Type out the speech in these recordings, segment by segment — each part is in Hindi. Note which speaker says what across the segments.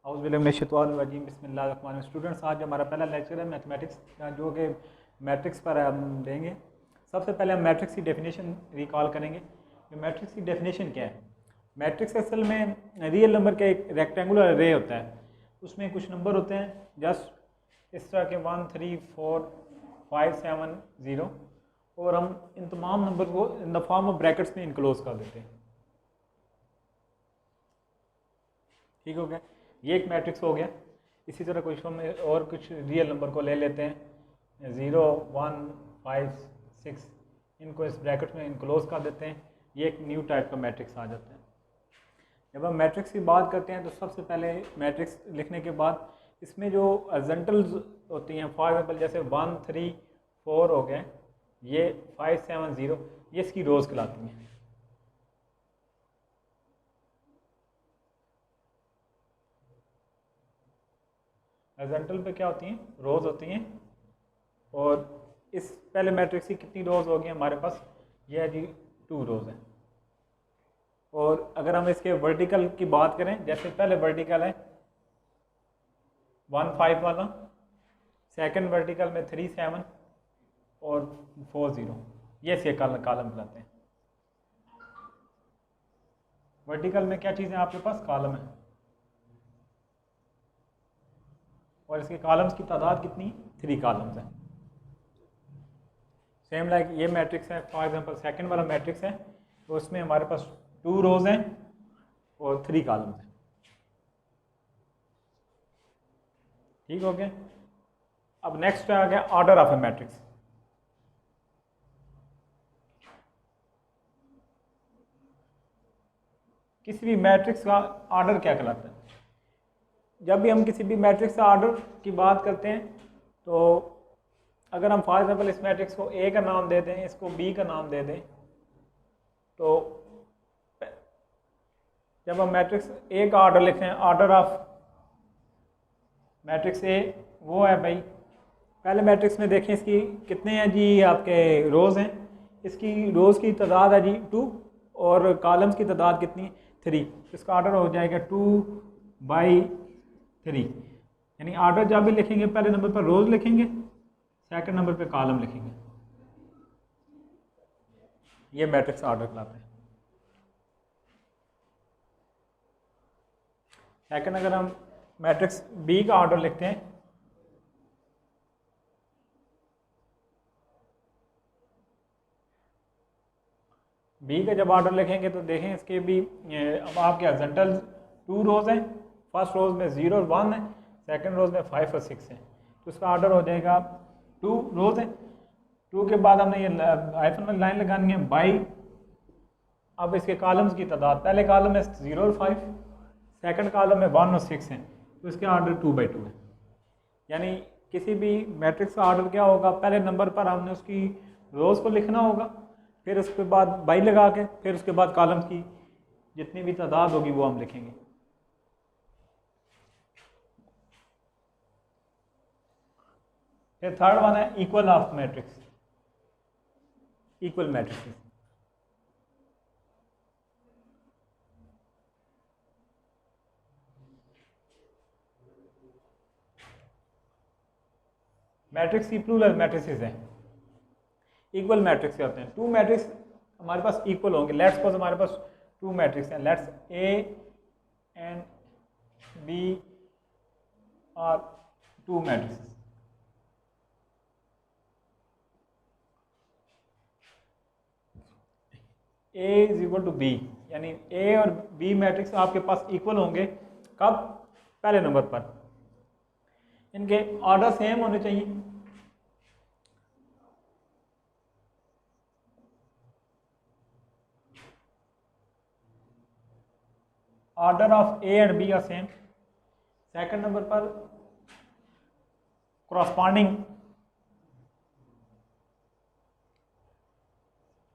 Speaker 1: औज़ुबिल्लाहिमिनश्शैतानिर्रजीम बिस्मिल्लाहिर्रहमानिर्रहीम। स्टूडेंट्स, आज हमारा पहला लेक्चर है मैथमेटिक्स का, जो कि मैट्रिक्स पर हम देंगे। सबसे पहले हम मैट्रिक्स की डेफिनेशन रिकॉल करेंगे कि मैट्रिक्स की डेफिनेशन क्या है। मैट्रिक्स असल में रियल नंबर का एक रेक्टेंगुलर अरे होता है, उसमें कुछ नंबर होते हैं जस्ट इस तरह के 1 3 4 5 7 0, और हम इन तमाम नंबर को in the form of brackets में इनक्लोज कर देते हैं। ठीक हो गया, ये एक मैट्रिक्स हो गया। इसी तरह कुछ हम और कुछ रियल नंबर को ले लेते हैं 0 1 5 6, इनको इस ब्रैकेट में इनक्लोज कर देते हैं। ये एक न्यू टाइप का मैट्रिक्स आ जाता है। जब हम मैट्रिक्स की बात करते हैं तो सबसे पहले मैट्रिक्स लिखने के बाद इसमें जो अर्जेंटल्स होती हैं, फॉर एग्जाम्पल जैसे 1 3 4 हो गए, ये 5 7 0, ये इसकी रोज़ कहलाती हैं। अर्जेंटल पे क्या होती हैं? रोज़ होती हैं। और इस पहले मैट्रिक्स की कितनी रोज़ होगी हमारे पास? ये है जी 2 रोज़ हैं। और अगर हम इसके वर्टिकल की बात करें, जैसे पहले वर्टिकल है 1 5 वाला, सेकंड वर्टिकल में 3 7 और 4 0, ये इसके कॉलम कहलाते हैं। वर्टिकल में क्या चीज़ें आपके पास? कॉलम है। और इसके कॉलम्स की तादाद कितनी? 3 कॉलम्स हैं। सेम लाइक ये मैट्रिक्स है, फॉर एग्जांपल सेकंड वाला मैट्रिक्स है, तो उसमें हमारे पास 2 रोज हैं और 3 कॉलम्स हैं। ठीक हो गया। अब नेक्स्ट आ गया ऑर्डर ऑफ ए मैट्रिक्स। किसी भी मैट्रिक्स का ऑर्डर क्या कहलाता है? जब भी हम किसी भी मैट्रिक्स का ऑर्डर की बात करते हैं, तो अगर हम फॉर एग्जाम्पल इस मैट्रिक्स को ए का नाम दे दें, इसको बी का नाम दे दें, तो जब हम मैट्रिक्स ए का ऑर्डर लिखते हैं, ऑर्डर ऑफ मैट्रिक्स ए वो है भाई, पहले मैट्रिक्स में देखें इसकी कितने हैं जी, आपके रोज़ हैं। इसकी रोज़ की तादाद है जी 2, और कॉलम्स की तादाद कितनी? 3। इसका ऑर्डर हो जाएगा 2/3। यानी ऑर्डर जब भी लिखेंगे, पहले नंबर पर रोज़ लिखेंगे, सेकंड नंबर पे कॉलम लिखेंगे। ये मैट्रिक्स ऑर्डर कहलाता है। सेकंड, अगर हम मैट्रिक्स बी का ऑर्डर लिखते हैं, बी का जब ऑर्डर लिखेंगे तो देखें इसके भी अब आपके अर्जेंटल 2 रोज हैं। फर्स्ट रोज में 0 और 1 है, सेकंड रोज में 5 और 6 हैं, तो इसका ऑर्डर हो जाएगा 2 रोज है। 2 के बाद हमने ये हाइफन में लाइन लगानी है बाई। अब इसके कॉलम्स की तादाद, पहले कॉलम में 0 और 5, सेकंड कॉलम में 1 और 6 हैं, तो इसके ऑर्डर 2/2 है। यानी किसी भी मैट्रिक्स का ऑर्डर क्या होगा? पहले नंबर पर हमने उसकी रोज़ को लिखना होगा, फिर उसके बाद बाई लगा के, फिर उसके बाद कॉलम्स की जितनी भी तादाद होगी वो हम लिखेंगे। फिर थर्ड वन है equal of matrix, equal matrix. Matrix की प्लूरल मैट्रिसेस हैं। इक्वल मैट्रिक्स क्या होते हैं? 2 मैट्रिक्स हमारे पास इक्वल होंगे। लेट्स सपोज हमारे पास 2 मैट्रिक्स हैं, let's A and B are 2 matrix. A is equal to B, यानी ए और बी मैट्रिक्स आपके पास इक्वल होंगे। कब? पहले नंबर पर। इनके ऑर्डर सेम होने चाहिए। Order of A and B are same. Second number पर corresponding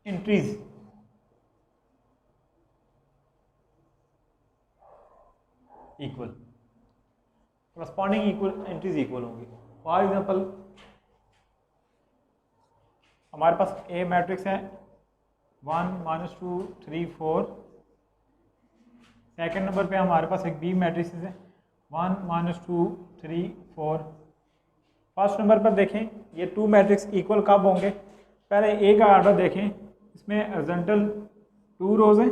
Speaker 1: entries equal, corresponding equal entries equal होंगी। फॉर एग्जांपल हमारे पास ए मैट्रिक्स है 1 -2 3 4, सेकंड नंबर पे हमारे पास एक बी मैट्रिक्स है 1 -2 3 4। फर्स्ट नंबर पर देखें ये टू मैट्रिक्स इक्वल कब होंगे? पहले ए का आर्डर देखें, इसमें हॉरिजॉन्टल 2 रोज हैं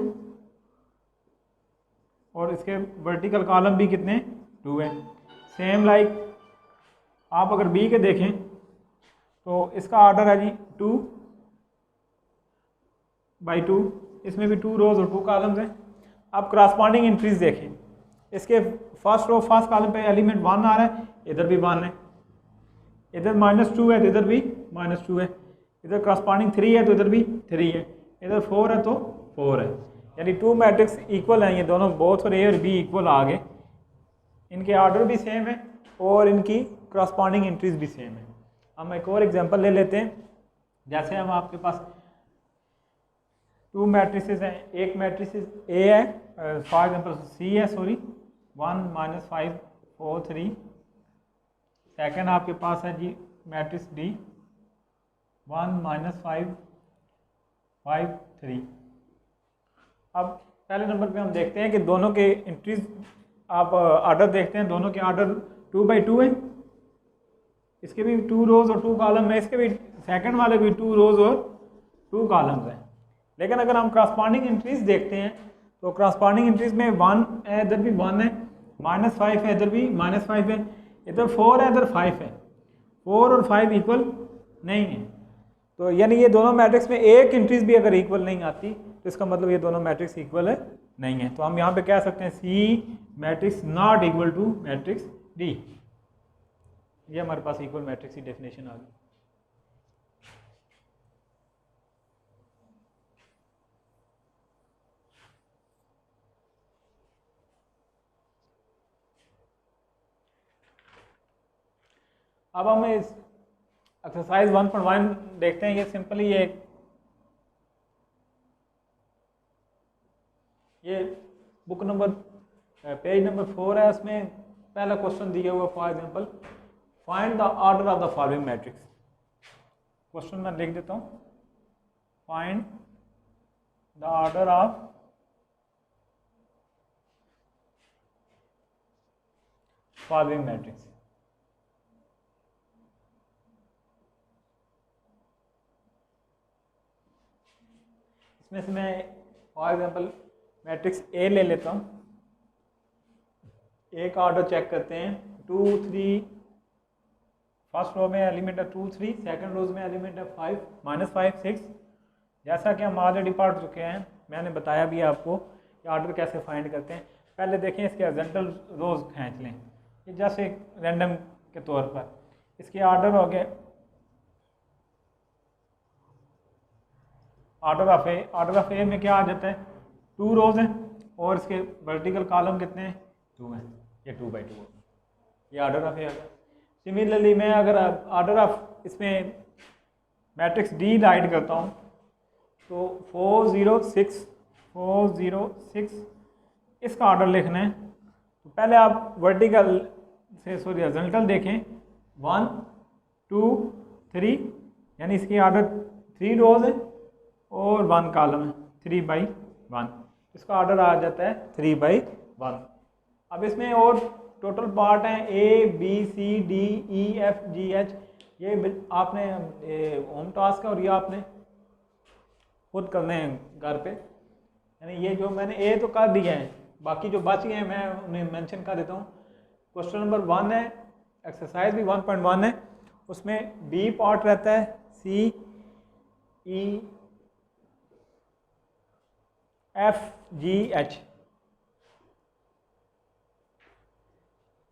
Speaker 1: और इसके वर्टिकल कॉलम भी कितने 2 हैं। सेम लाइक आप अगर बी के देखें तो इसका आर्डर है जी 2/2, इसमें भी 2 रोज और 2 कॉलम्स हैं। आप क्रॉसपॉन्डिंग इंट्रीज देखें, इसके फर्स्ट रो फर्स्ट कॉलम पे एलिमेंट 1 आ रहा है, इधर भी 1 है, इधर -2 है तो इधर भी -2 है, इधर क्रॉसपॉन्डिंग 3 है तो इधर भी 3 है, इधर 4 है तो 4 है। यानी टू मैट्रिक्स इक्वल हैं, ये दोनों बोथ और ए और बी इक्वल आ गए, इनके आर्डर भी सेम है और इनकी क्रॉसपॉन्डिंग इंट्रीज भी सेम है। हम एक और एग्जांपल ले लेते हैं, जैसे हम आपके पास टू मैट्रिसेस हैं, एक मैट्रिक्स ए है फॉर एग्जांपल सी है, सॉरी 1 -5 4 3। सेकंड आपके पास है जी मैट्रिक्स डी 1 -5 5 3। अब पहले नंबर पे हम देखते हैं कि दोनों के इंट्रीज आप आर्डर देखते हैं, दोनों के आर्डर 2/2 है, इसके भी 2 रोज और 2 कॉलम है, इसके भी सेकंड वाले भी 2 रोज और 2 कॉलम्स हैं। लेकिन अगर हम क्रॉसपॉन्डिंग इंट्रीज देखते हैं तो क्रॉसपॉन्डिंग इंट्रीज में 1 है, इधर भी 1 है, -5 है, इधर भी -5 है, इधर 4 है, इधर 5 है, 4 और 5 इक्वल नहीं है। तो यानी ये दोनों मैट्रिक्स में एक इंट्रीज भी अगर इक्वल नहीं आती तो इसका मतलब ये दोनों मैट्रिक्स इक्वल है नहीं है। तो हम यहाँ पे कह सकते हैं C matrix not equal to matrix D. ये हमारे पास इक्वल मैट्रिक्स की डेफिनेशन आ गई। अब हम इस एक्सरसाइज 1.1 देखते हैं। ये सिंपली ये बुक नंबर पेज नंबर 4 है, उसमें पहला क्वेश्चन दिया हुआ for example find the order of the following matrix. Question मैं लिख देता हूँ, find the order of following matrix. इसमें से मैं फॉर एग्जांपल मैट्रिक्स ए ले लेता हूँ, ए का ऑर्डर चेक करते हैं 2 3। फर्स्ट रो में एलिमेंट है 2 3, सेकंड रोज में एलिमेंट है 5 -5 6। जैसा कि हम ऑलरेडी पढ़ चुके हैं, मैंने बताया भी आपको कि ऑर्डर कैसे फाइंड करते हैं। पहले देखें इसके हॉरिजॉन्टल रोज खींच लें, ये जैसे एक रैंडम के तौर पर इसके ऑर्डर हो गए ऑर्डर ऑफ ए में क्या आ जाता है 2 रोज हैं और इसके वर्टिकल कॉलम कितने हैं 2 हैं, ये 2/2 होगा, ये ऑर्डर ऑफ ए आ गया। सिमिलरली मैं अगर ऑर्डर ऑफ इसमें मैट्रिक्स डी राइट करता हूँ तो 4 0 6 4 0 6 इसका ऑर्डर लिखना है। तो पहले आप वर्टिकल से सॉरी हॉरिजॉन्टल देखें 1 2 3, यानी इसकी ऑर्डर 3 रोज है और 1 कॉलम है 3/1, इसका ऑर्डर आ जाता है 3/1। अब इसमें और टोटल पार्ट हैं A B C D E F G H. ये आपने होम टास्क है और ये आपने खुद करने हैं घर पे, यानी ये जो मैंने ए तो कर दिया है, बाकी जो बच गए हैं मैं उन्हें मेंशन कर देता हूँ। क्वेश्चन नंबर 1 है, एक्सरसाइज भी 1.1 है, उसमें बी पार्ट रहता है सी ई एफ जी एच।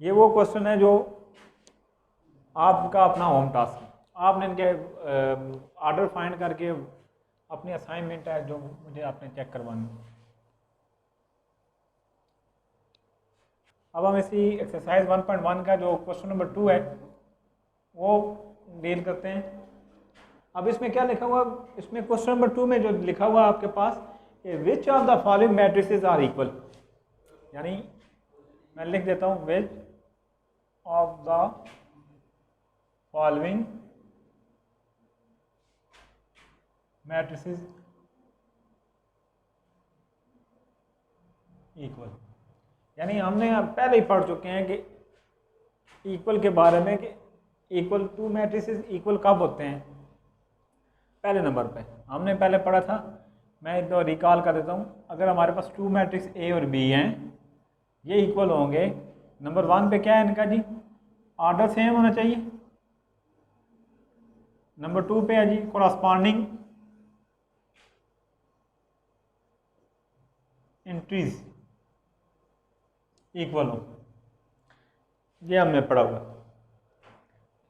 Speaker 1: ये वो क्वेश्चन है जो आपका अपना होम टास्क है, आपने इनके ऑर्डर फाइंड करके अपनी असाइनमेंट है जो मुझे आपने चेक करवानी। अब हम इसी एक्सरसाइज 1.1 का जो क्वेश्चन नंबर 2 है वो डील करते हैं। अब इसमें क्या लिखा हुआ, इसमें क्वेश्चन नंबर 2 में जो लिखा हुआ आपके पास which of the following matrices are equal, यानी मैं लिख देता हूँ which of the following matrices equal. यानी हमने पहले ही पढ़ चुके हैं कि इक्वल के बारे में, कि इक्वल टू मैट्रिसेस इक्वल कब होते हैं। पहले नंबर पे हमने पहले पढ़ा था, मैं एक दो रिकॉल कर देता हूँ। अगर हमारे पास टू मैट्रिक्स ए और बी हैं, ये इक्वल होंगे। नंबर 1 पे क्या है इनका जी, ऑर्डर सेम होना चाहिए। नंबर 2 पे है जी कोरस्पॉन्डिंग एंट्रीज इक्वल हो, ये हमने पढ़ा हुआ।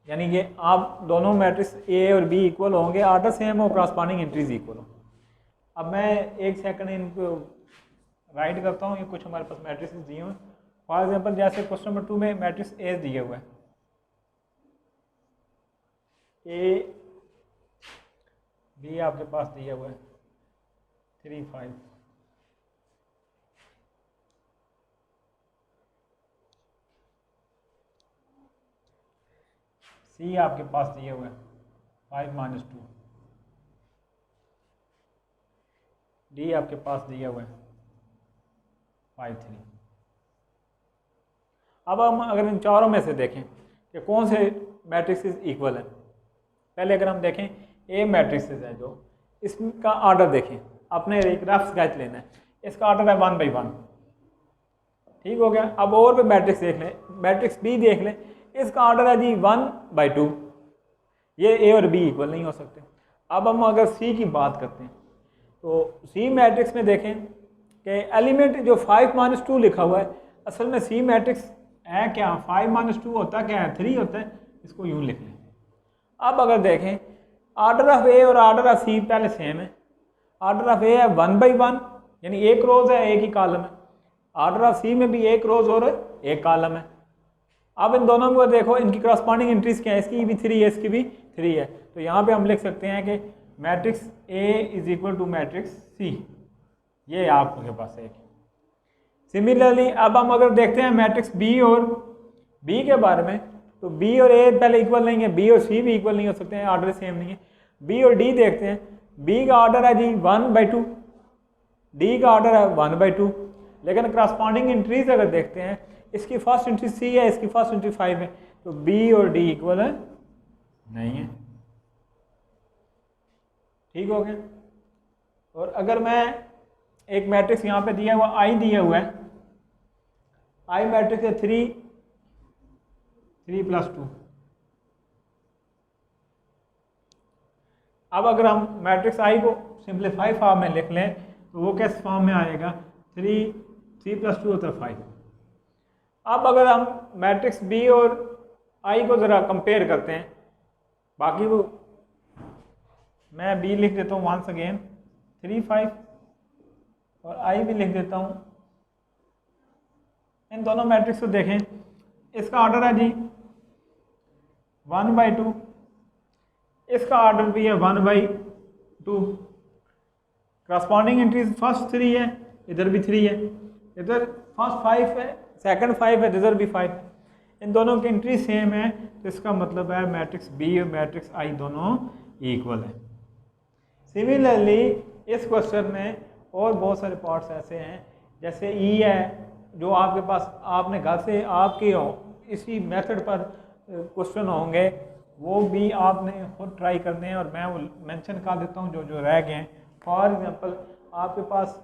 Speaker 1: यानी कि आप दोनों मैट्रिक्स ए और बी इक्वल होंगे, ऑर्डर सेम हो, कोरस्पॉन्डिंग एंट्रीज इक्वल हो। अब मैं एक सेकंड इनको राइट करता हूँ। ये कुछ हमारे पास मैट्रिक्स दिए हुए हैं। फॉर एग्जांपल जैसे क्वेश्चन नंबर 2 में मैट्रिक्स ए दिया हुआ है, ए बी आपके पास दिया हुआ है 3 5, सी आपके पास दिया हुआ है 5 - 2, डी आपके पास दिया हुआ है 5 3। अब हम अगर इन चारों में से देखें कि कौन से मैट्रिक्स इक्वल हैं, पहले अगर हम देखें ए मैट्रिक्स है जो, इसका ऑर्डर देखें, अपने एक रफ स्केच लेना है। इसका ऑर्डर है 1 by 1, ठीक हो गया। अब और भी मैट्रिक्स देख लें, मैट्रिक्स बी देख लें, इसका ऑर्डर है जी 1 by 2। ये ए और बी इक्वल नहीं हो सकते। अब हम अगर सी की बात करते हैं तो सी मैट्रिक्स में देखें कि एलिमेंट जो 5 - 2 लिखा हुआ है, असल में सी मैट्रिक्स है क्या, 5 - 2 होता क्या है, 3 होता है। इसको यूँ लिख लें। अब अगर देखें ऑर्डर ऑफ ए और ऑर्डर ऑफ सी पहले सेम है। ऑर्डर ऑफ ए है 1 by 1, यानी एक रोज है एक ही कॉलम है। ऑर्डर ऑफ सी में भी एक रोज और एक कॉलम है। अब इन दोनों को देखो, इनकी करस्पॉन्डिंग एंट्रीज क्या है, इसकी भी 3 है, इसकी भी 3 है। तो यहाँ पे हम लिख सकते हैं कि matrix A is equal to matrix C, ये आपके पास एक। सिमिलरली अब हम अगर देखते हैं मैट्रिक्स बी और बी के बारे में, तो बी और ए पहले इक्वल नहीं है, बी और सी भी इक्वल नहीं हो सकते हैं, ऑर्डर सेम नहीं है। बी और डी देखते हैं, बी का ऑर्डर है जी 1 by 2, डी का ऑर्डर है 1 by 2। लेकिन करस्पॉन्डिंग एंट्रीज अगर देखते हैं, इसकी फर्स्ट एंट्री सी है, इसकी फर्स्ट एंट्री 5 है, तो बी और डी इक्वल है नहीं है, ठीक हो गया। और अगर मैं एक मैट्रिक्स यहाँ पे दिया हुआ आई दिया हुआ है, आई मैट्रिक्स है 3 + 2। अब अगर हम मैट्रिक्स आई को सिंप्लीफाई फॉर्म में लिख लें तो वो किस फॉर्म में आएगा, 3 + 2 होता है 5। अब अगर हम मैट्रिक्स बी और आई को ज़रा कंपेयर करते हैं, बाकी वो मैं बी लिख देता हूँ वंस अगेन 3 5, और आई भी लिख देता हूँ। इन दोनों मैट्रिक्स को देखें, इसका ऑर्डर है जी 1 by 2, इसका ऑर्डर भी है 1 by 2। करस्पॉन्डिंग एंट्रीज फर्स्ट 3 है, इधर भी 3 है, इधर फर्स्ट 5 है, सेकंड 5 है, इधर भी 5 है। इन दोनों की एंट्री सेम है, तो इसका मतलब है मैट्रिक्स बी और मैट्रिक्स आई दोनों इक्वल है। सिमिलरली इस क्वेश्चन में और बहुत सारे पार्ट्स ऐसे हैं, जैसे ई है, जो आपके पास आपने घर से आपके इसी मेथड पर क्वेश्चन होंगे, वो भी आपने खुद ट्राई करने हैं, और मैं वो मेंशन कर देता हूँ जो जो रह गए हैं। फॉर एग्जांपल आपके पास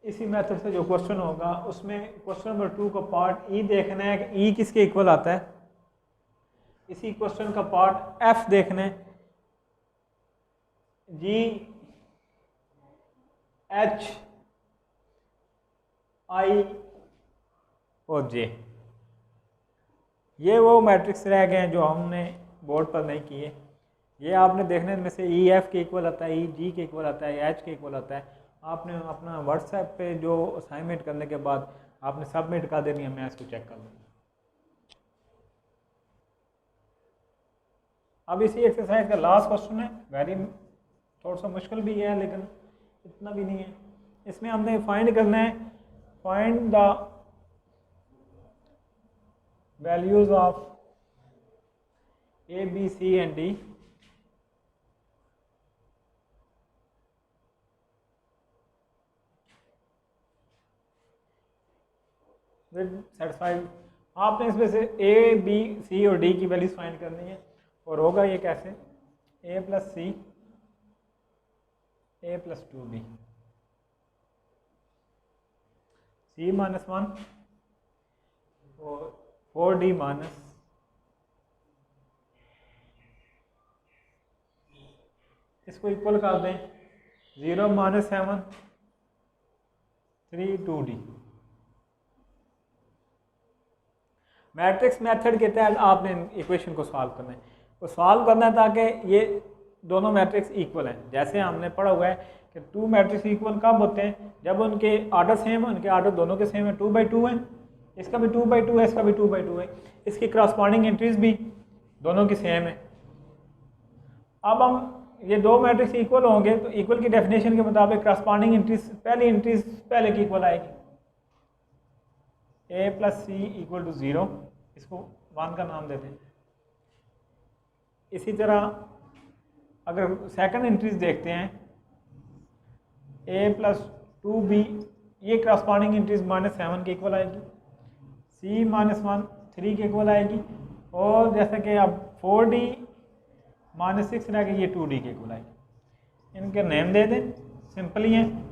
Speaker 1: इसी मेथड से जो क्वेश्चन होगा, उसमें क्वेश्चन नंबर 2 का पार्ट ई देखना है कि ई किसके इक्वल आता है। इसी क्वेश्चन का पार्ट एफ देखना है, जी एच आई और जे। ये वो मैट्रिक्स रह गए हैं जो हमने बोर्ड पर नहीं किए। ये आपने देखने में से ई एफ के इक्वल आता है, ई जी के इक्वल आता है, एच के इक्वल आता है। आपने अपना व्हाट्सएप पे जो असाइनमेंट करने के बाद आपने सबमिट कर देनी है, मैं इसको चेक कर लूँगा। अब इसी एक्सरसाइज का लास्ट क्वेश्चन है, वेरी थोड़ा सा मुश्किल भी है लेकिन इतना भी नहीं है। इसमें हमने फाइंड करना है, find the values of A B C and D satisfied. आपने इसमें से ए बी सी और डी की वैल्यूज फाइंड करनी है और होगा ये कैसे, ए प्लस सी ए प्लस 2b, सी माइनस 1 और 4d माइनस इसको इक्वल कर दें 0 माइनस 7 3 2d। मैट्रिक्स मेथड के तहत आपने इक्वेशन को सॉल्व करना है, तो सॉल्व करना है ताकि ये दोनों मैट्रिक्स इक्वल हैं। जैसे हमने पढ़ा हुआ है कि टू मैट्रिक्स इक्वल कब होते हैं, जब उनके आर्डर सेम, उनके आर्डर दोनों के सेम है, 2×2 है, इसका भी 2×2 है, इसका भी 2×2 है, इसकी क्रॉसपॉन्डिंग एंट्रीज भी दोनों की सेम है। अब हम ये दो मैट्रिक्स इक्वल होंगे तो इक्वल की डेफिनेशन के मुताबिक क्रॉसपॉन्डिंग एंट्रीज पहले की इक्वल आएगी, a plus C equal to 0, इसको 1 का नाम देते हैं। इसी तरह अगर सेकंड एंट्रीज देखते हैं a प्लस 2b, ये क्रॉसपॉन्डिंग एंट्रीज -7 के इक्वल आएगी, c -1 3 के इक्वल आएगी, और जैसा कि अब 4d -6 रह गई, ये 2d के इक्वल आएगी। इनके नेम दे दें, सिंपल ही हैं।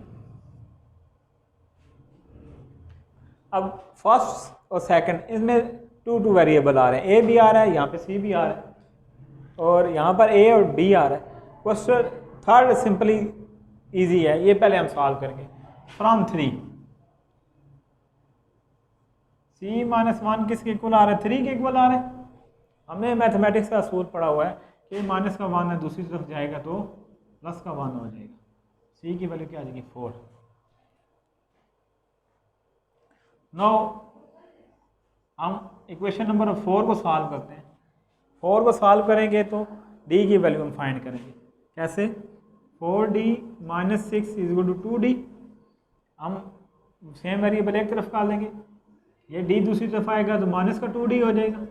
Speaker 1: अब फर्स्ट और सेकंड इसमें टू वेरिएबल आ रहे हैं, ए भी आ रहा है, यहाँ पे सी भी आ रहा है, और यहाँ पर ए और बी आ रहा है। क्वेश्चन थर्ड सिंपली इजी है, ये पहले हम सॉल्व करेंगे। फ्रॉम 3 c -1 किसके इक्वल आ रहा है, 3 के इक्वल आ रहा है। हमने मैथमेटिक्स का असूल पढ़ा हुआ है कि माइनस का 1 है, दूसरी तरफ जाएगा तो प्लस का 1 हो जाएगा। c की वैल्यू क्या आ जाएगी 4। नाउ हम इक्वेशन नंबर 4 को सॉल्व करते हैं। 4 को सॉल्व करेंगे तो d की वैल्यू हम फाइंड करेंगे। कैसे, 4d -6 इज टू 2d। हम सेम वेरिएबल एक तरफ डाल देंगे, ये d दूसरी तरफ आएगा तो माइनस का 2d हो जाएगा,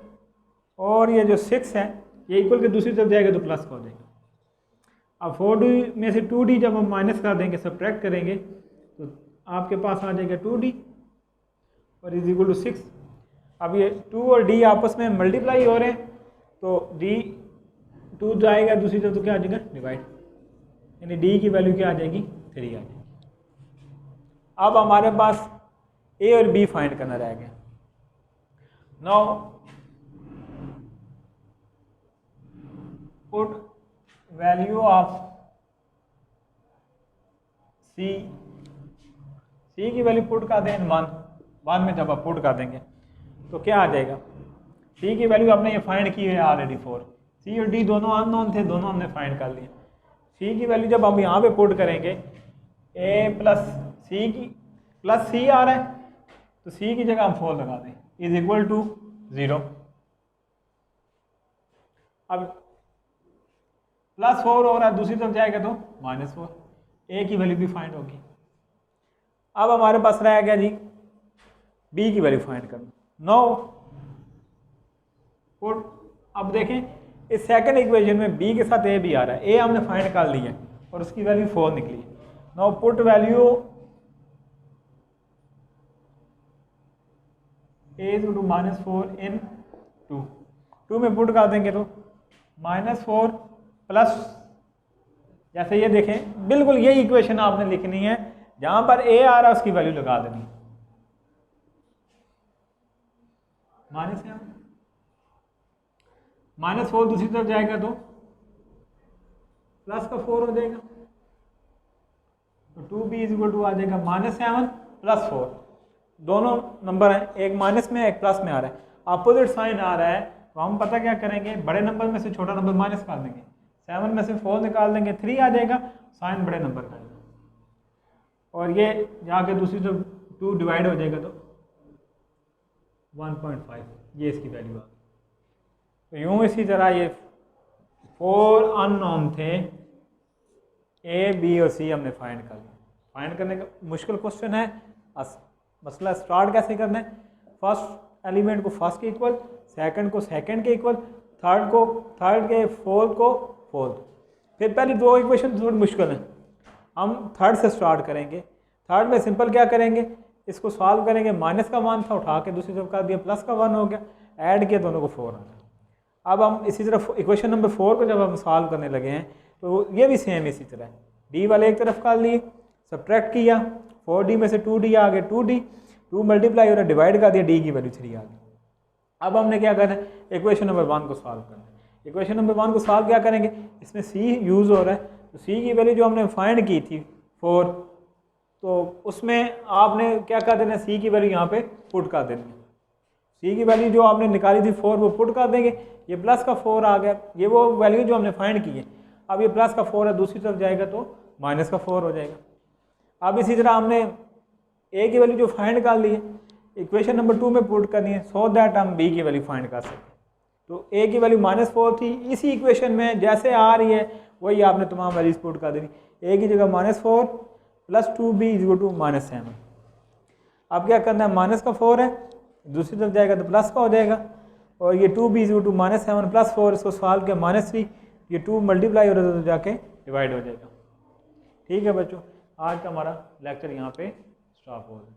Speaker 1: और ये जो 6 है ये इक्वल के दूसरी तरफ जाएगा तो प्लस का हो जाएगा। अब 4d में से 2d जब हम माइनस कर देंगे, सब्ट्रैक्ट करेंगे, तो आपके पास आ जाएगा 2d और इज इक्वल टू 6। अब ये 2 और d आपस में मल्टीप्लाई हो रहे हैं, तो d 2 जाएगा दूसरी तरफ तो क्या आ जाएगा डिवाइड, यानी d की वैल्यू क्या आ जाएगी 3 आ जाएगी। अब हमारे पास a और b फाइंड करना रह गया। Now put value of c की वैल्यू पुट कर दें 1 में, जब आप पुट कर देंगे तो क्या आ जाएगा, c की वैल्यू आपने ये फाइंड की है ऑलरेडी 4, c और d दोनों अननोन थे, दोनों हमने फाइंड कर लिए। c की वैल्यू जब हम यहाँ पे पुट करेंगे, a प्लस c आ रहा है तो c की जगह हम 4 लगा दें, इज इक्वल टू 0। अब +4 हो रहा है, दूसरी तरफ जाएगा तो -4, a की वैल्यू भी फाइंड होगी। अब हमारे पास रह गया जी b की वैल्यू फाइंड करना। नाउ अब देखें इस सेकंड इक्वेशन में b के साथ a भी आ रहा है, a हमने फाइंड कर लिया और उसकी वैल्यू 4 निकली है। Now put value a is to -4 in 2 में पुट कर देंगे तो -4 प्लस, जैसे ये देखें बिल्कुल यही इक्वेशन आपने लिखनी है, जहां पर a आ रहा है उसकी वैल्यू लगा देनी, -4 दूसरी तरफ जाएगा तो प्लस का 4 हो जाएगा, तो 2b इज इक्वल टू आ जाएगा -7 + 4। दोनों नंबर हैं, एक माइनस में एक प्लस में आ रहा है, अपोजिट साइन आ रहा है, तो हम पता क्या करेंगे, बड़े नंबर में से छोटा नंबर माइनस कर देंगे, 7 में से 4 निकाल देंगे, 3 आ जाएगा, साइन बड़े नंबर का आएगा, और ये जाके दूसरी तरफ 2 डिवाइड हो जाएगा तो 1.5, ये इसकी वैल्यू आ गई। तो यूँ इसी तरह ये 4 अननोन थे, a, b और c हमने फाइंड कर लिया। फाइंड करने का मुश्किल क्वेश्चन है, मसला स्टार्ट कैसे करना है, फर्स्ट एलिमेंट को फर्स्ट के इक्वल, सेकंड को सेकंड के इक्वल, थर्ड के फोर्थ को फोर्थ। फिर पहली दो इक्वेशन थोड़ी मुश्किल है, हम थर्ड से स्टार्ट करेंगे। थर्ड में सिंपल क्या करेंगे, इसको सॉल्व करेंगे, माइनस का 1 था, उठा के दूसरी तरफ कर दिया, प्लस का 1 हो गया, ऐड किया, दोनों को 4 आ गया। अब हम इसी तरह इक्वेशन नंबर 4 को जब हम सॉल्व करने लगे हैं तो ये भी सेम इसी तरह है, डी वाले एक तरफ कर लिए, सब्ट्रैक्ट किया, 4d में से 2d आ गए, 2d 2 मल्टीप्लाई और डिवाइड कर दिया, डी की वैल्यू 3 आ गई। अब हमने क्या करना है, इक्वेशन नंबर 1 को सॉल्व करना है। इक्वेशन नंबर 1 को सॉल्व क्या करेंगे, इसमें c यूज़ हो रहा है, तो c की वैल्यू जो हमने फाइंड की थी 4, तो उसमें आपने क्या कर देना है, c की वैल्यू यहाँ पे पुट कर देनी है। c की वैल्यू जो आपने निकाली थी 4 वो पुट कर देंगे, ये प्लस का 4 आ गया, ये वो वैल्यू जो हमने फाइंड की है। अब ये प्लस का 4 है, दूसरी तरफ जाएगा तो माइनस का 4 हो जाएगा। अब इसी तरह हमने a की वैल्यू जो फाइंड कर ली है, इक्वेशन नंबर 2 में पुट करनी है, सो दैट हम b की वैल्यू फाइंड कर सकें। तो a की वैल्यू -4 थी, इसी इक्वेशन में जैसे आ रही है वही आपने तमाम वैल्यूज पुट कर देनी, a की जगह -4 + 2b = -7। अब क्या करना है, माइनस का 4 है, दूसरी तरफ जाएगा तो प्लस का हो जाएगा, और ये 2b = -7 + 4, इसको सॉल्व किया -3, ये 2 मल्टीप्लाई हो रहा है तो जाके डिवाइड हो जाएगा। ठीक है बच्चों, आज का हमारा लेक्चर यहाँ पे स्टॉप हो गया।